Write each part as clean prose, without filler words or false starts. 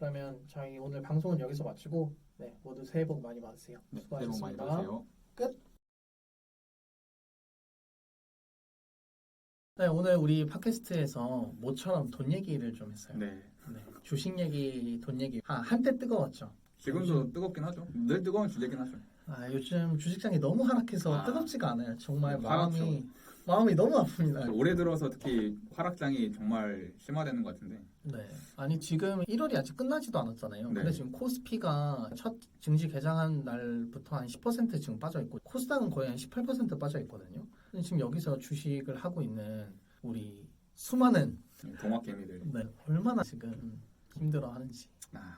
그러면 저희 오늘 방송은 여기서 마치고 네, 모두 새해 복 많이 받으세요. 네, 새해 복 많이 수고하셨습니다. 받으세요. 끝. 네, 오늘 우리 팟캐스트에서 모처럼 돈 얘기를 좀 했어요. 네. 네, 주식 얘기, 돈 얘기. 한때 뜨거웠죠. 지금도 뜨겁긴 하죠. 늘 뜨거운 주제긴 하죠. 요즘 주식장이 너무 하락해서 뜨겁지가 않아요. 정말 하락죠. 마음이 너무 아픕니다. 올해 들어서 특히 하락장이 정말 심화되는 것 같은데. 네. 아니 지금 1월이 아직 끝나지도 않았잖아요. 네. 근데 지금 코스피가 첫 증시 개장한 날부터 한 10% 지금 빠져 있고 코스닥은 거의 한 18% 빠져 있거든요. 근데 지금 여기서 주식을 하고 있는 우리 수많은 동학개미들. 네, 얼마나 지금 힘들어하는지.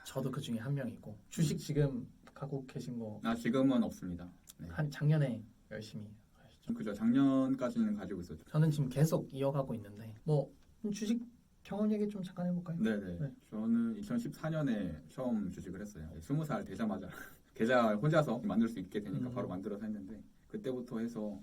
저도 그 중에 한 명이고 주식 지금 갖고 계신 거 지금은 없습니다. 네. 한 작년에 열심히 하셨죠. 그죠. 작년까지는 가지고 있었죠. 저는 지금 계속 이어가고 있는데 뭐 주식 경험 얘기 좀 잠깐 해볼까요? 네네. 네. 저는 2014년에 처음 주식을 했어요. 20살 되자마자 계좌 혼자서 만들 수 있게 되니까 바로 만들어서 했는데 그때부터 해서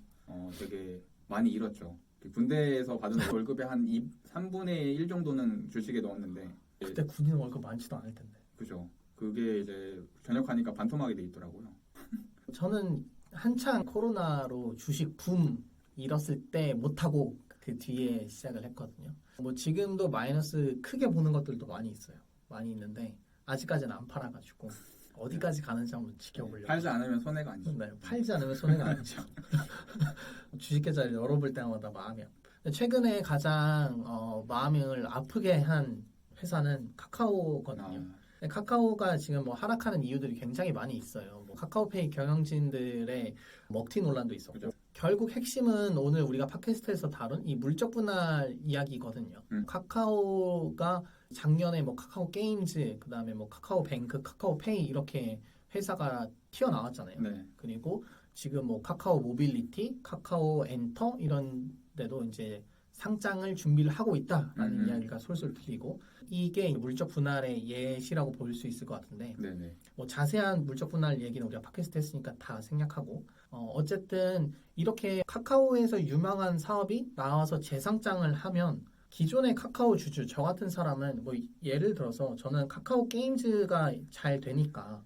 되게 많이 잃었죠. 군대에서 받은 월급의 한 3분의 1 정도는 주식에 넣었는데 그때 군인 월급 많지도 않을 텐데. 그죠. 그게 이제 전역하니까 반토막이 돼 있더라고요. 저는 한창 코로나로 주식 붐 일었을 때 못하고 그 뒤에 시작을 했거든요. 뭐 지금도 마이너스 크게 보는 것들도 많이 있어요. 많이 있는데 아직까지는 안 팔아가지고 어디까지 가는지 한번 지켜보려고. 팔지 않으면 손해가 아니죠. 네, 팔지 않으면 손해가 아니죠. 주식 계좌를 열어볼 때마다 마음이 아파요. 최근에 가장 마음을 아프게 한 회사는 카카오거든요. 카카오가 지금 뭐 하락하는 이유들이 굉장히 많이 있어요. 뭐 카카오페이 경영진들의 먹튀 논란도 있었고. 그죠. 결국 핵심은 오늘 우리가 팟캐스트에서 다룬 이 물적 분할 이야기거든요. 카카오가 작년에 뭐 카카오 게임즈, 그다음에 뭐 카카오뱅크, 카카오페이 이렇게 회사가 튀어나왔잖아요. 네. 그리고 지금 뭐 카카오 모빌리티, 카카오 엔터 이런 데도 이제 상장을 준비를 하고 있다라는 이야기가 솔솔 들리고 이게 물적 분할의 예시라고 볼 수 있을 것 같은데 네네. 뭐 자세한 물적 분할 얘기는 우리가 팟캐스트 했으니까 다 생략하고 어쨌든 이렇게 카카오에서 유명한 사업이 나와서 재상장을 하면 기존의 카카오 주주 저 같은 사람은 뭐 예를 들어서 저는 카카오 게임즈가 잘 되니까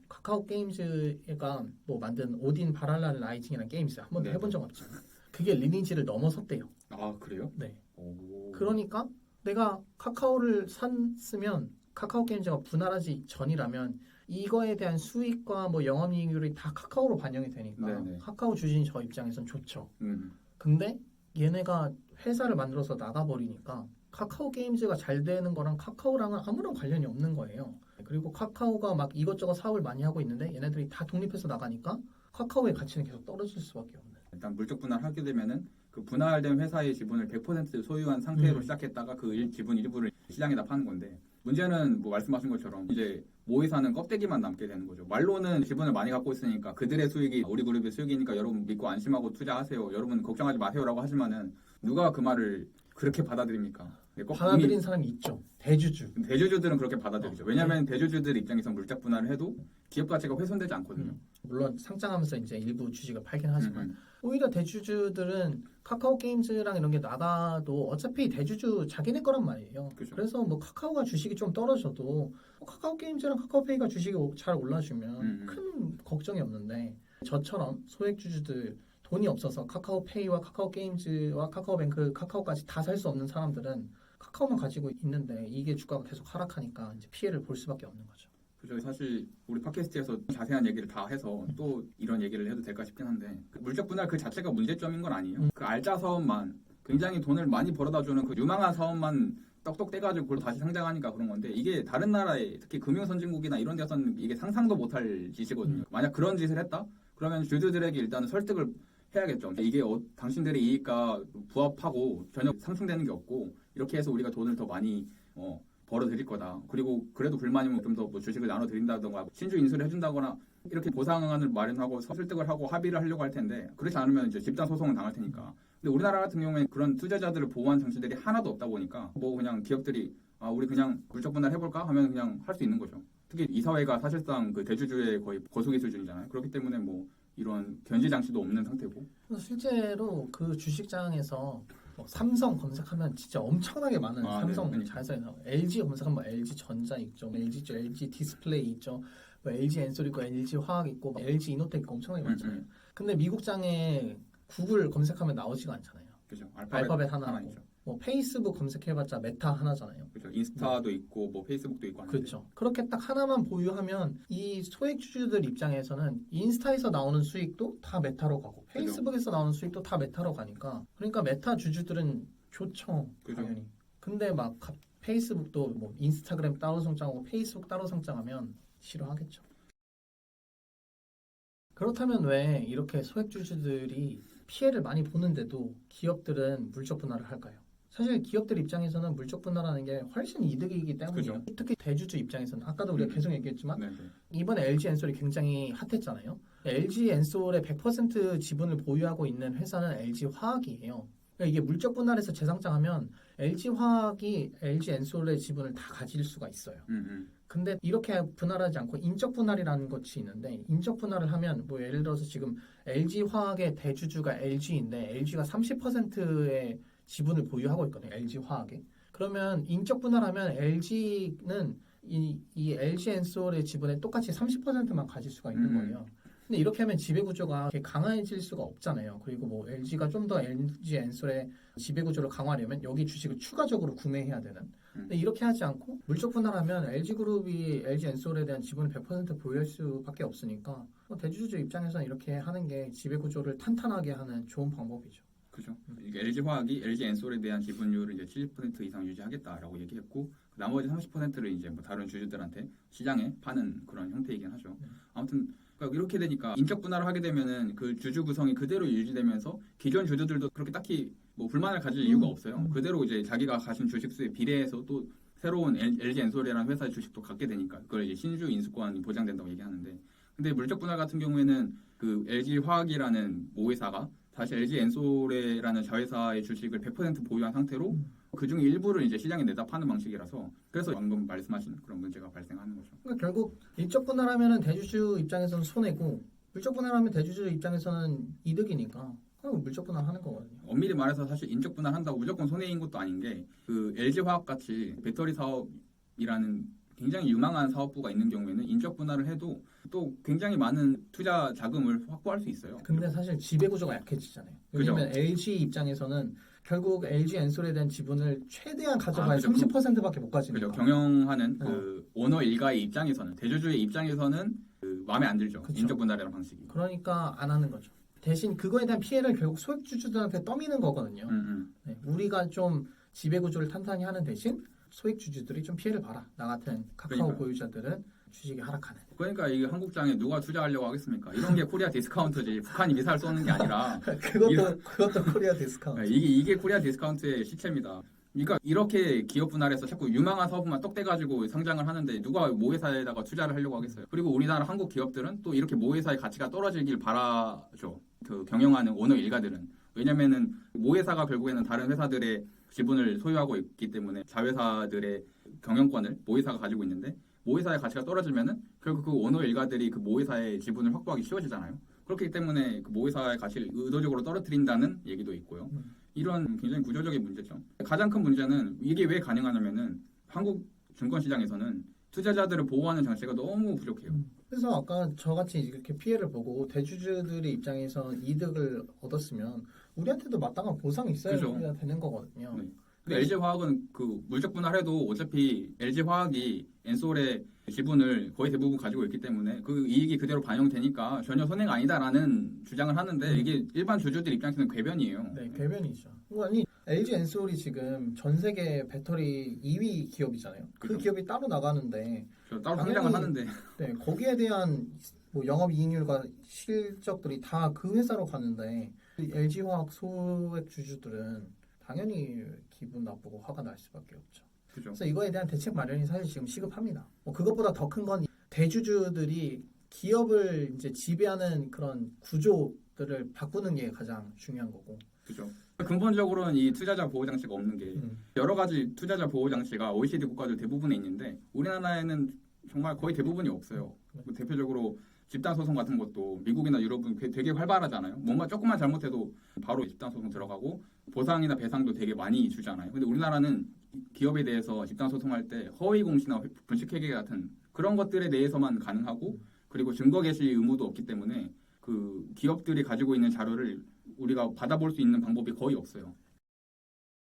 카카오 게임즈가 뭐 만든 오딘 바랄라 라이징이라는 게임 있어요. 한 번도 해본 적 없죠. 그게 리니지를 넘어섰대요. 아 그래요? 네. 오. 그러니까 내가 카카오를 샀으면 카카오 게임즈가 분할하지 전이라면 이거에 대한 수익과 뭐 영업이익률이 다 카카오로 반영이 되니까 네네. 카카오 주주인 저 입장에선 좋죠. 음. 근데 얘네가 회사를 만들어서 나가버리니까 카카오 게임즈가 잘 되는 거랑 카카오랑은 아무런 관련이 없는 거예요. 그리고 카카오가 막 이것저것 사업을 많이 하고 있는데 얘네들이 다 독립해서 나가니까 카카오의 가치는 계속 떨어질 수밖에 없는. 일단 물적 분할하게 되면은 그 분할된 회사의 지분을 100% 소유한 상태로 시작했다가 그 지분 일부를 시장에다 파는 건데 문제는 뭐 말씀하신 것처럼 이제 모회사는 껍데기만 남게 되는 거죠. 말로는 지분을 많이 갖고 있으니까 그들의 수익이 우리 그룹의 수익이니까 여러분 믿고 안심하고 투자하세요. 여러분 걱정하지 마세요라고 하지만은 누가 그 말을 그렇게 받아들입니까? 받아들인 사람이 있죠. 대주주들은 그렇게 받아들이죠. 왜냐하면 대주주들 입장에서 물적 분할을 해도 기업 가치가 훼손되지 않거든요. 물론 상장하면서 이제 일부 주식을 팔긴 하지만 오히려 대주주들은 카카오 게임즈랑 이런 게 나가도 어차피 대주주 자기네 거란 말이에요. 그렇죠. 그래서 뭐 카카오가 주식이 좀 떨어져도 카카오 게임즈랑 카카오페이가 주식이 잘 올라주면 큰 걱정이 없는데 저처럼 소액주주들 돈이 없어서 카카오페이와 카카오 게임즈와 카카오뱅크, 카카오까지 다 살 수 없는 사람들은 카카오만 가지고 있는데 이게 주가가 계속 하락하니까 이제 피해를 볼 수밖에 없는 거죠. 그죠. 사실 우리 팟캐스트에서 자세한 얘기를 다 해서 또 이런 얘기를 해도 될까 싶긴 한데 그 물적 분할 그 자체가 문제점인 건 아니에요. 그 알짜 사업만 굉장히 돈을 많이 벌어다주는 그 유망한 사업만 떡떡 떼가지고 그걸 다시 상장하니까 그런 건데 이게 다른 나라에 특히 금융선진국이나 이런 데서는 이게 상상도 못할 짓이거든요. 만약 그런 짓을 했다? 그러면 주주들에게 일단은 설득을 해야겠죠. 이게 당신들의 이익과 부합하고 전혀 상충되는 게 없고 이렇게 해서 우리가 돈을 더 많이 벌어드릴 거다. 그리고 그래도 불만이면 좀 더 뭐 주식을 나눠드린다던가 신주 인수를 해준다거나 이렇게 보상안을 마련하고 설득을 하고 합의를 하려고 할 텐데 그렇지 않으면 이제 집단 소송을 당할 테니까. 근데 우리나라 같은 경우에 그런 투자자들을 보호한 장치들이 하나도 없다 보니까 뭐 그냥 기업들이 우리 그냥 물적 분할 해볼까 하면 그냥 할 수 있는 거죠. 특히 이사회가 사실상 그 대주주의 거의 거수기 수준이잖아요. 그렇기 때문에 뭐 이런 견제 장치도 없는 상태고. 실제로 그 주식장에서 삼성 검색하면 진짜 엄청나게 많은 삼성 네, 자회사에 나와요. LG 검색하면 뭐 LG 전자 있죠, LG 디스플레이 있죠, 뭐 LG 엔솔 있고, LG 화학 있고, 뭐 LG 이노텍 있고 엄청나게 많잖아요. 근데 미국장에 구글 검색하면 나오지가 않잖아요. 그죠. 알파벳 하나 있죠. 하고, 뭐 페이스북 검색해봤자 메타 하나잖아요. 그죠. 인스타도 있고 뭐 페이스북도 있고 하는데. 그렇죠. 그렇게 딱 하나만 보유하면 이 소액주주들 입장에서는 인스타에서 나오는 수익도 다 메타로 가고 페이스북에서 나오는 수익도 다 메타로 가니까, 그러니까 메타 주주들은 좋죠. 그죠. 당연히. 근데 막 페이스북도 뭐 인스타그램 따로 성장하고 페이스북 따로 성장하면 싫어하겠죠. 그렇다면 왜 이렇게 소액주주들이 피해를 많이 보는데도 기업들은 물적 분할을 할까요? 사실 기업들 입장에서는 물적 분할하는 게 훨씬 이득이기 때문이에요. 그죠. 특히 대주주 입장에서는 아까도 우리가 계속 얘기했지만 네. 이번에 LG 엔솔이 굉장히 핫했잖아요. LG 엔솔의 100% 지분을 보유하고 있는 회사는 LG 화학이에요. 그러니까 이게 물적 분할해서 재상장하면 LG 화학이 LG 엔솔의 지분을 다 가질 수가 있어요. 근데 이렇게 분할하지 않고 인적 분할이라는 것이 있는데, 인적 분할을 하면 뭐 예를 들어서 지금 LG 화학의 대주주가 LG인데 LG가 30%의 지분을 보유하고 있거든요. LG 화학에. 그러면 인적 분할하면 LG는 이 LG 엔솔의 지분에 똑같이 30%만 가질 수가 있는 거예요. 근데 이렇게 하면 지배구조가 이렇게 강해질 수가 없잖아요. 그리고 뭐 LG가 좀 더 LG 엔솔의 지배구조를 강화하려면 여기 주식을 추가적으로 구매해야 되는. 근데 이렇게 하지 않고 물적 분할하면 LG그룹이 LG 엔솔에 대한 지분을 100% 보유할 수밖에 없으니까 대주주 입장에서는 이렇게 하는 게 지배구조를 탄탄하게 하는 좋은 방법이죠. 그죠. 이게 LG 화학이 LG 엔솔에 대한 지분율을 이제 70% 이상 유지하겠다라고 얘기했고, 나머지 30%를 이제 뭐 다른 주주들한테 시장에 파는 그런 형태이긴 하죠. 아무튼 그러니까 이렇게 되니까 인적 분할을 하게 되면은 그 주주 구성이 그대로 유지되면서 기존 주주들도 그렇게 딱히 뭐 불만을 가질 이유가 없어요. 그대로 이제 자기가 가진 주식수에 비례해서 또 새로운 LG 엔솔이라는 회사의 주식도 갖게 되니까 그걸 이제 신주 인수권이 보장된다고 얘기하는데, 근데 물적 분할 같은 경우에는 그 LG 화학이라는 모회사가 다시 LG 엔솔이라는 자회사의 주식을 100% 보유한 상태로 그 중에 일부를 이제 시장에 내다 파는 방식이라서, 그래서 방금 말씀하신 그런 문제가 발생하는 거죠. 그러니까 결국 인적 분할하면은 대주주 입장에서는 손해고, 물적 분할하면 대주주 입장에서는 이득이니까 그럼 물적 분할하는 거거든요. 엄밀히 말해서 사실 인적 분할한다고 무조건 손해인 것도 아닌 게, 그 LG 화학 같이 배터리 사업이라는 굉장히 유망한 사업부가 있는 경우에는 인적 분할을 해도 또 굉장히 많은 투자 자금을 확보할 수 있어요. 근데 사실 지배구조가 약해지잖아요. 그죠. 왜냐면 LG 입장에서는 결국 LG 엔솔에 대한 지분을 최대한 가져가야 그죠. 30%밖에 못 가지니까. 그죠. 경영하는 그 오너 일가의 입장에서는, 대주주의 입장에서는 그 마음에 안 들죠. 그쵸. 인적 분할이라는 방식이. 그러니까 안 하는 거죠. 대신 그거에 대한 피해를 결국 소액주주들한테 떠미는 거거든요. 네, 우리가 좀 지배구조를 탄탄히 하는 대신 소액주주들이 좀 피해를 봐라. 나 같은 카카오 그러니까요. 보유자들은 주식이 하락하는. 그러니까 이 한국장에 누가 투자하려고 하겠습니까? 이런 게 코리아 디스카운트지. 북한이 미사일 쏘는 게 아니라. 그것도 코리아 디스카운트. 이게 코리아 디스카운트의 시체입니다. 그러니까 이렇게 기업 분할해서 자꾸 유망한 사업만 떡대가지고 상장을 하는데 누가 모회사에다가 투자를 하려고 하겠어요. 그리고 우리나라 한국 기업들은 또 이렇게 모회사의 가치가 떨어지길 바라죠. 그 경영하는 오너 일가들은. 왜냐면은 모회사가 결국에는 다른 회사들의 지분을 소유하고 있기 때문에 자회사들의 경영권을 모회사가 가지고 있는데, 모회사의 가치가 떨어지면은 결국 그 오너 일가들이 그 모회사의 지분을 확보하기 쉬워지잖아요. 그렇기 때문에 그 모회사의 가치를 의도적으로 떨어뜨린다는 얘기도 있고요. 이런 굉장히 구조적인 문제죠. 가장 큰 문제는 이게 왜 가능하냐면은 한국 증권시장에서는 투자자들을 보호하는 장치가 너무 부족해요. 그래서 아까 저같이 이렇게 피해를 보고 대주주들의 입장에서 이득을 얻었으면 우리한테도 마땅한 보상이 있어야 그죠. 되는 거거든요. 네. 근데 LG 화학은 그 물적 분할해도 어차피 LG 화학이 엔솔의 지분을 거의 대부분 가지고 있기 때문에 그 이익이 그대로 반영되니까 전혀 손해가 아니다라는 주장을 하는데, 이게 일반 주주들 입장에서는 궤변이에요. 네, 궤변이죠. 아니 LG 엔솔이 지금 전 세계 배터리 2위 기업이잖아요. 그 그죠. 기업이 따로 나가는데 따로 당연히 상장을 하는데. 네, 거기에 대한 뭐 영업이익률과 실적들이 다 그 회사로 가는데 LG화학 소액 주주들은 당연히 기분 나쁘고 화가 날 수밖에 없죠. 그죠. 그래서 이거에 대한 대책 마련이 사실 지금 시급합니다. 뭐 그것보다 더 큰 건 대주주들이 기업을 이제 지배하는 그런 구조들을 바꾸는 게 가장 중요한 거고. 그죠. 근본적으로는 이 투자자 보호 장치가 없는 게, 여러 가지 투자자 보호 장치가 OECD 국가들 대부분에 있는데 우리나라에는 정말 거의 대부분이 없어요. 뭐 대표적으로 집단 소송 같은 것도 미국이나 유럽은 되게 활발하잖아요. 뭔가 조금만 잘못해도 바로 집단 소송 들어가고 보상이나 배상도 되게 많이 주잖아요. 근데 우리나라는 기업에 대해서 집단 소송할 때 허위 공시나 분식회계 같은 그런 것들에 대해서만 가능하고 그리고 증거 개시 의무도 없기 때문에 그 기업들이 가지고 있는 자료를 우리가 받아볼 수 있는 방법이 거의 없어요.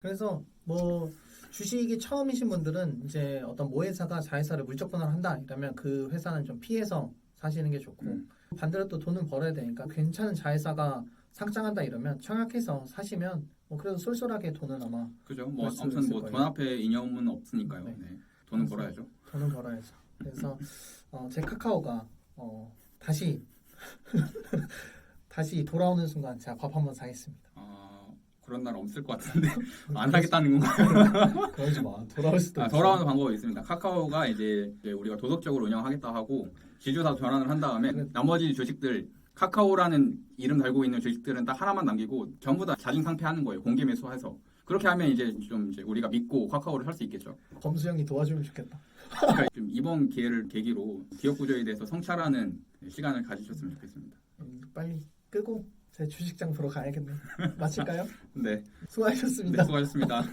그래서 뭐 주식이 처음이신 분들은 이제 어떤 모회사가 자회사를 물적 분할한다 이러면 그 회사는 좀 피해서 사시는 게 좋고 반대로 또 돈은 벌어야 되니까 괜찮은 자회사가 상장한다 이러면 청약해서 사시면 뭐 그래도 쏠쏠하게 돈은 아마 그죠? 뭐 벌 수 아무튼 있을 뭐 거예요. 돈 앞에 이념은 없으니까요. 네. 네. 돈은 벌어야죠. 돈은 벌어야죠. 그래서 제 카카오가 다시 다시 돌아오는 순간 제가 밥 한번 사겠습니다. 그런 날 없을 것 같은데 안 하겠다는 건가요? 그러지 마. 돌아올 수도 있어. 돌아오는 방법이 있습니다. 카카오가 이제 우리가 도덕적으로 운영하겠다 하고 지주사 전환을 한 다음에 그래. 나머지 주식들 카카오라는 이름 달고 있는 주식들은 딱 하나만 남기고 전부 다 자진 상폐하는 거예요. 공개 매수해서. 그렇게 하면 이제 좀 이제 우리가 믿고 카카오를 살 수 있겠죠. 범수 형이 도와주면 좋겠다. 그러니까 좀 이번 기회를 계기로 기업 구조에 대해서 성찰하는 시간을 가지셨으면 좋겠습니다. 빨리 끄고 제 주식장 보러 가야겠네. 마칠까요? 네, 수고하셨습니다. 수고하셨습니다.